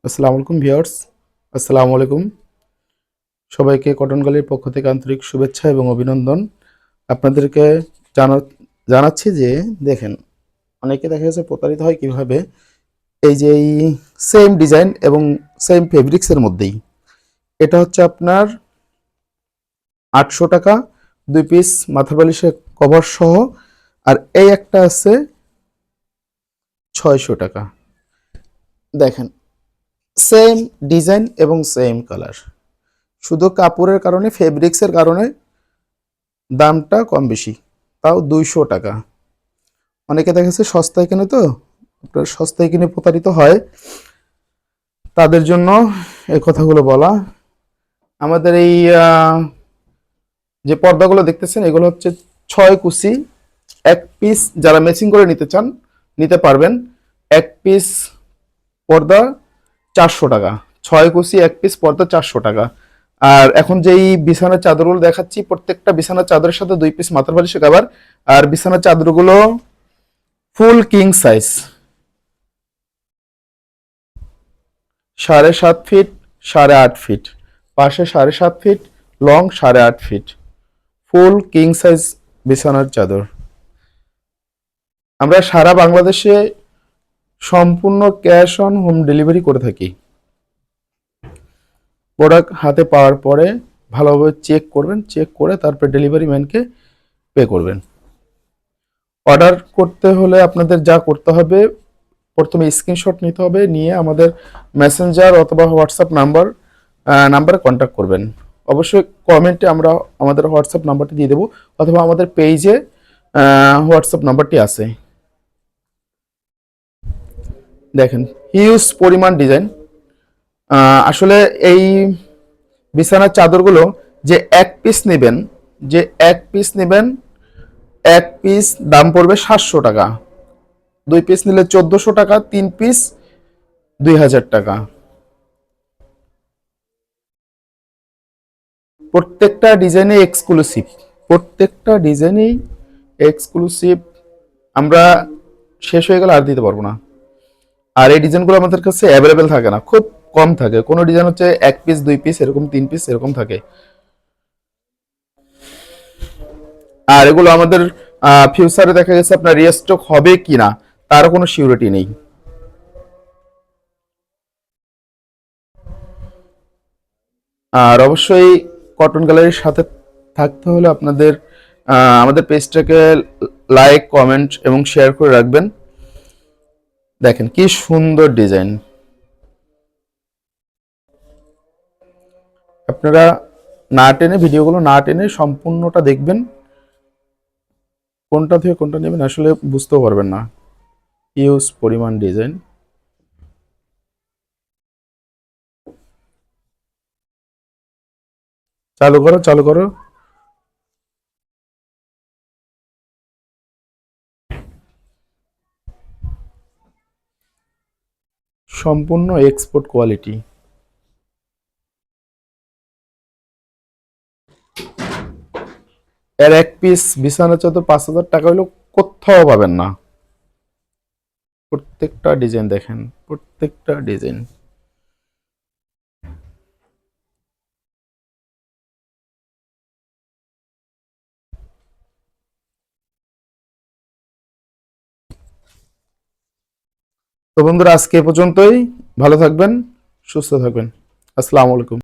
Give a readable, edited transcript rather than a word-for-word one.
আসসালামু আলাইকুম ভিউয়ার্স। আসসালামু আলাইকুম। সবাইকে কটন গালির পক্ষ থেকে আন্তরিক শুভেচ্ছা এবং অভিনন্দন। আপনাদেরকে জানা জানাচ্ছি যে দেখেন, অনেকে দেখা গেছে প্রতারিত হয় কিভাবে, এই যে এই সেম ডিজাইন এবং সেম ফেব্রিক্সের মধ্যেই। এটা হচ্ছে আপনার 800 টাকা 2 পিস মাথার বালিশের কভার সহ, আর এই একটা আছে 600 টাকা। দেখেন, সেম ডিজাইন এবং সেম কালার, শুধু কাপড়ের কারণে ফেব্রিক্সের কারণে দামটা কম বেশি, তাও 200 টাকা। অনেকে দেখেছে সস্তায় কিনে, তো আপনার সস্তায় কিনে প্রতারিত হয়, তাদের জন্য এই কথাগুলো বলা। আমাদের এই যে পর্দাগুলো দেখতেছেন, এগুলো হচ্ছে 6 কুচি এক পিস। যারা ম্যাচিং করে নিতে চান নিতে পারবেন। এক পিস পর্দা 400 টাকা, 6 কুচি এক পিস পর্দা 400 টাকা। আর এখন যেই বিছানার চাদরগুলো দেখাচ্ছি, প্রত্যেকটা বিছানার চাদরের সাথে 2 পিস মাথার বালিশের কভার। আর বিছানার চাদরগুলো ফুল কিং সাইজ, 7.5 ফিট, 8.5 ফিট, পাশে 7.5 ফিট, লং 8.5 ফিট, ফুল কিং সাইজ বিছানার চাদর। আমরা সারা বাংলাদেশে সম্পূর্ণ ক্যাশ অন হোম ডেলিভারি করে থাকি। প্রোডাক্ট হাতে পাওয়ার পরে ভালোভাবে চেক করবেন, চেক করে তারপর ডেলিভারি ম্যানকে পে করবেন। অর্ডার করতে হলে আপনাদের যা করতে হবে, প্রথমে স্ক্রিনশট নিতে হবে, নিয়ে আমাদের মেসেঞ্জার অথবা হোয়াটসঅ্যাপ নাম্বারে কন্ট্যাক্ট করবেন। অবশ্যই কমেন্টে আমরা আমাদের হোয়াটসঅ্যাপ নাম্বারটি দিয়ে দেবো, অথবা আমাদের পেজে হোয়াটসঅ্যাপ নাম্বারটি আছে। দেখেন, হিউজ পরিমাণ ডিজাইন। আসলে এই বিছানার চাদরগুলো যে এক পিস নেবেন, যে এক পিস নেবেন, এক পিস দাম পড়বে 700 টাকা। 2 পিস নিলে 1400 টাকা, 3 পিস 2000 টাকা। প্রত্যেকটা ডিজাইনে এক্সক্লুসিভ, প্রত্যেকটা ডিজাইনেই এক্সক্লুসিভ। আমরা শেষ হয়ে গেলে আর দিতে পারবো না। আর এই ডিজাইনগুলো আমাদের কাছে অ্যাভেলেবেল থাকে না, খুব কম থাকে। কোনো ডিজাইন হচ্ছে 1 পিস 2 পিস এরকম, 3 পিস এরকম থাকে। আর এগুলো আমাদের ফিউচারে দেখা গেছে আপনার রিস্টক হবে কিনা তারও কোনো সিউরিটি নেই। আর অবশ্যই কটন গ্যালারির সাথে থাকতে হলে আপনাদের আমাদের পেজটাকে লাইক, কমেন্ট এবং শেয়ার করে রাখবেন। দেখেন কি সুন্দর ডিজাইন। আপনারা না টেনে, ভিডিওগুলো না টেনে সম্পূর্ণটা দেখবেন। কোনটা থেকে কোনটা নেবেন আসলে বুঝতেও পারবেন না, হিউজ পরিমাণ ডিজাইন। চালু করো, চালু করো। সম্পূর্ণ এক্সপোর্ট কোয়ালিটি। এর এক পিস বিছানা চাদর 5000 টাকা হলেও কোথাও পাবেন না। প্রত্যেকটা ডিজাইন দেখেন, প্রত্যেকটা ডিজাইন। তো বন্ধুরা, আজকে এ পর্যন্তই। ভালো থাকবেন, সুস্থ থাকবেন। আসসালামু আলাইকুম।